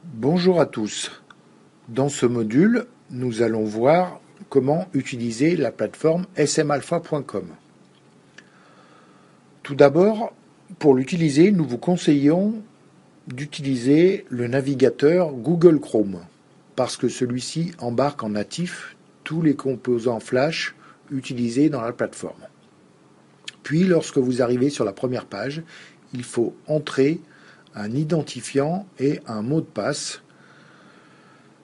Bonjour à tous. Dans ce module, nous allons voir comment utiliser la plateforme smalpha.com. Tout d'abord, pour l'utiliser, nous vous conseillons d'utiliser le navigateur Google Chrome parce que celui-ci embarque en natif tous les composants Flash utilisés dans la plateforme. Puis, lorsque vous arrivez sur la première page, il faut entrer un identifiant et un mot de passe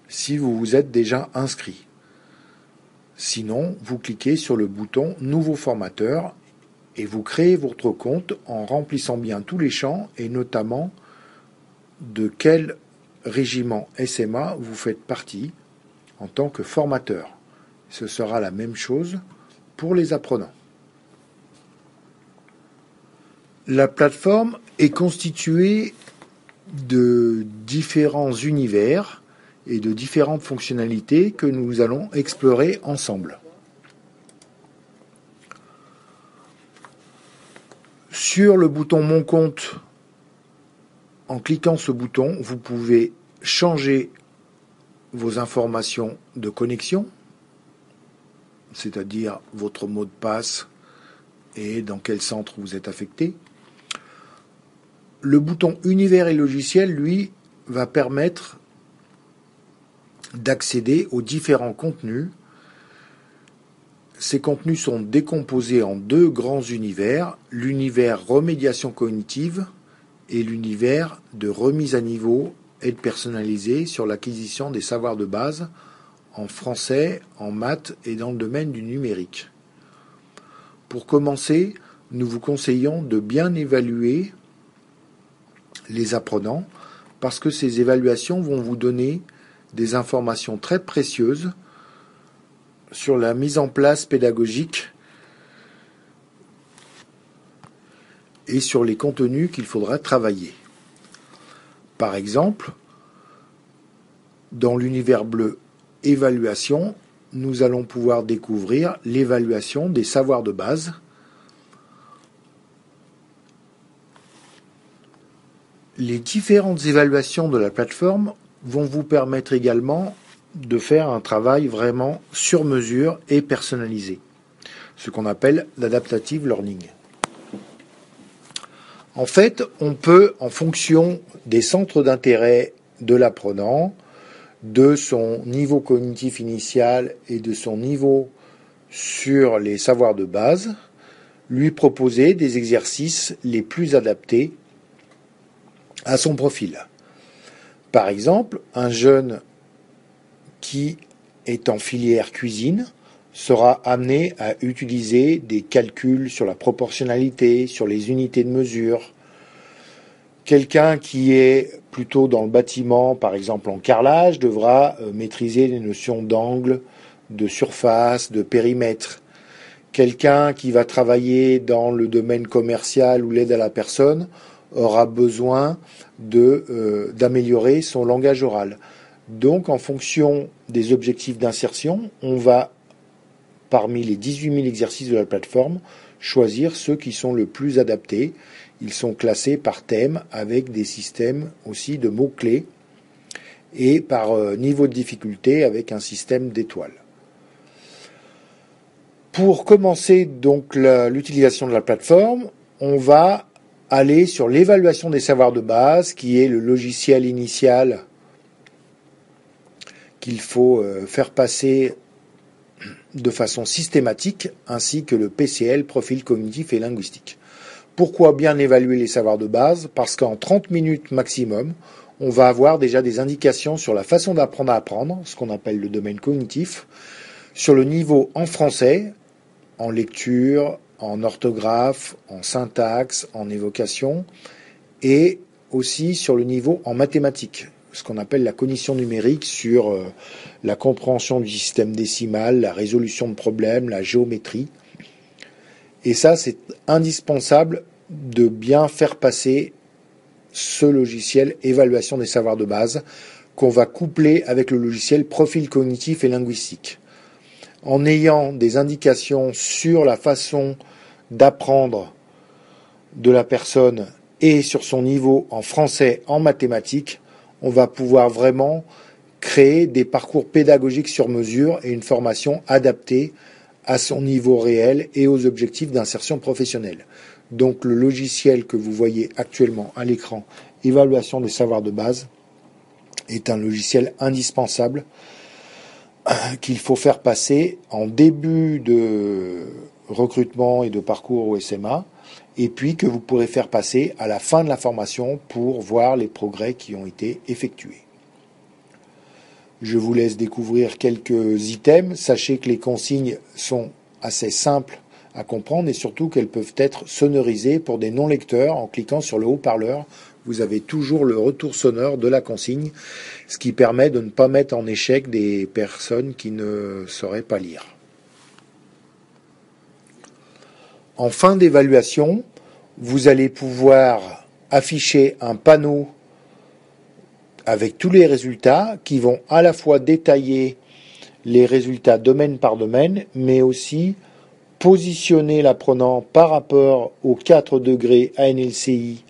si vous vous êtes déjà inscrit. Sinon, vous cliquez sur le bouton Nouveau formateur et vous créez votre compte en remplissant bien tous les champs et notamment de quel régiment SMA vous faites partie en tant que formateur. Ce sera la même chose pour les apprenants. La plateforme est constituée de différents univers et de différentes fonctionnalités que nous allons explorer ensemble. Sur le bouton Mon compte, en cliquant ce bouton, vous pouvez changer vos informations de connexion, c'est-à-dire votre mot de passe et dans quel centre vous êtes affecté. Le bouton Univers et logiciels, lui, va permettre d'accéder aux différents contenus. Ces contenus sont décomposés en deux grands univers, l'univers remédiation cognitive et l'univers de remise à niveau aide personnalisée sur l'acquisition des savoirs de base en français, en maths et dans le domaine du numérique. Pour commencer, nous vous conseillons de bien évaluer les apprenants parce que ces évaluations vont vous donner des informations très précieuses sur la mise en place pédagogique et sur les contenus qu'il faudra travailler. Par exemple, dans l'univers bleu évaluation, nous allons pouvoir découvrir l'évaluation des savoirs de base, les différentes évaluations de la plateforme vont vous permettre également de faire un travail vraiment sur mesure et personnalisé, ce qu'on appelle l'adaptative learning. En fait, on peut, en fonction des centres d'intérêt de l'apprenant, de son niveau cognitif initial et de son niveau sur les savoirs de base, lui proposer des exercices les plus adaptés à son profil. Par exemple, un jeune qui est en filière cuisine sera amené à utiliser des calculs sur la proportionnalité, sur les unités de mesure. Quelqu'un qui est plutôt dans le bâtiment, par exemple en carrelage, devra maîtriser les notions d'angle, de surface, de périmètre. Quelqu'un qui va travailler dans le domaine commercial ou l'aide à la personne aura besoin d'améliorer son langage oral. Donc, en fonction des objectifs d'insertion, on va, parmi les 18 000 exercices de la plateforme, choisir ceux qui sont le plus adaptés. Ils sont classés par thème avec des systèmes aussi de mots-clés et par niveau de difficulté avec un système d'étoiles. Pour commencer donc l'utilisation de la plateforme, on va aller sur l'évaluation des savoirs de base, qui est le logiciel initial qu'il faut faire passer de façon systématique, ainsi que le PCL, profil cognitif et linguistique. Pourquoi bien évaluer les savoirs de base? Parce qu'en 30 minutes maximum, on va avoir déjà des indications sur la façon d'apprendre à apprendre, ce qu'on appelle le domaine cognitif, sur le niveau en français, en lecture, en orthographe, en syntaxe, en évocation, et aussi sur le niveau en mathématiques, ce qu'on appelle la cognition numérique sur la compréhension du système décimal, la résolution de problèmes, la géométrie. Et ça, c'est indispensable de bien faire passer ce logiciel évaluation des savoirs de base qu'on va coupler avec le logiciel profil cognitif et linguistique. En ayant des indications sur la façon d'apprendre de la personne et sur son niveau en français, en mathématiques, on va pouvoir vraiment créer des parcours pédagogiques sur mesure et une formation adaptée à son niveau réel et aux objectifs d'insertion professionnelle. Donc le logiciel que vous voyez actuellement à l'écran, Évaluation des savoirs de base, est un logiciel indispensable qu'il faut faire passer en début de recrutement et de parcours au SMA, et puis que vous pourrez faire passer à la fin de la formation pour voir les progrès qui ont été effectués. Je vous laisse découvrir quelques items. Sachez que les consignes sont assez simples à comprendre et surtout qu'elles peuvent être sonorisées pour des non-lecteurs. En cliquant sur le haut-parleur, vous avez toujours le retour sonore de la consigne, ce qui permet de ne pas mettre en échec des personnes qui ne sauraient pas lire. En fin d'évaluation, vous allez pouvoir afficher un panneau avec tous les résultats qui vont à la fois détailler les résultats domaine par domaine, mais aussi positionner l'apprenant par rapport aux 4 degrés ANLCI,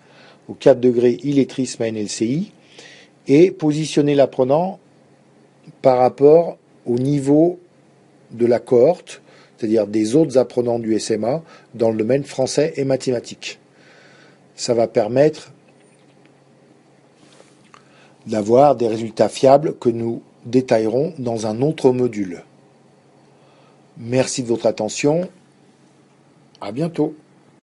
aux 4 degrés illettrisme ANLCI, et positionner l'apprenant par rapport au niveau de la cohorte, c'est-à-dire des autres apprenants du SMA, dans le domaine français et mathématiques. Ça va permettre d'avoir des résultats fiables que nous détaillerons dans un autre module. Merci de votre attention. À bientôt.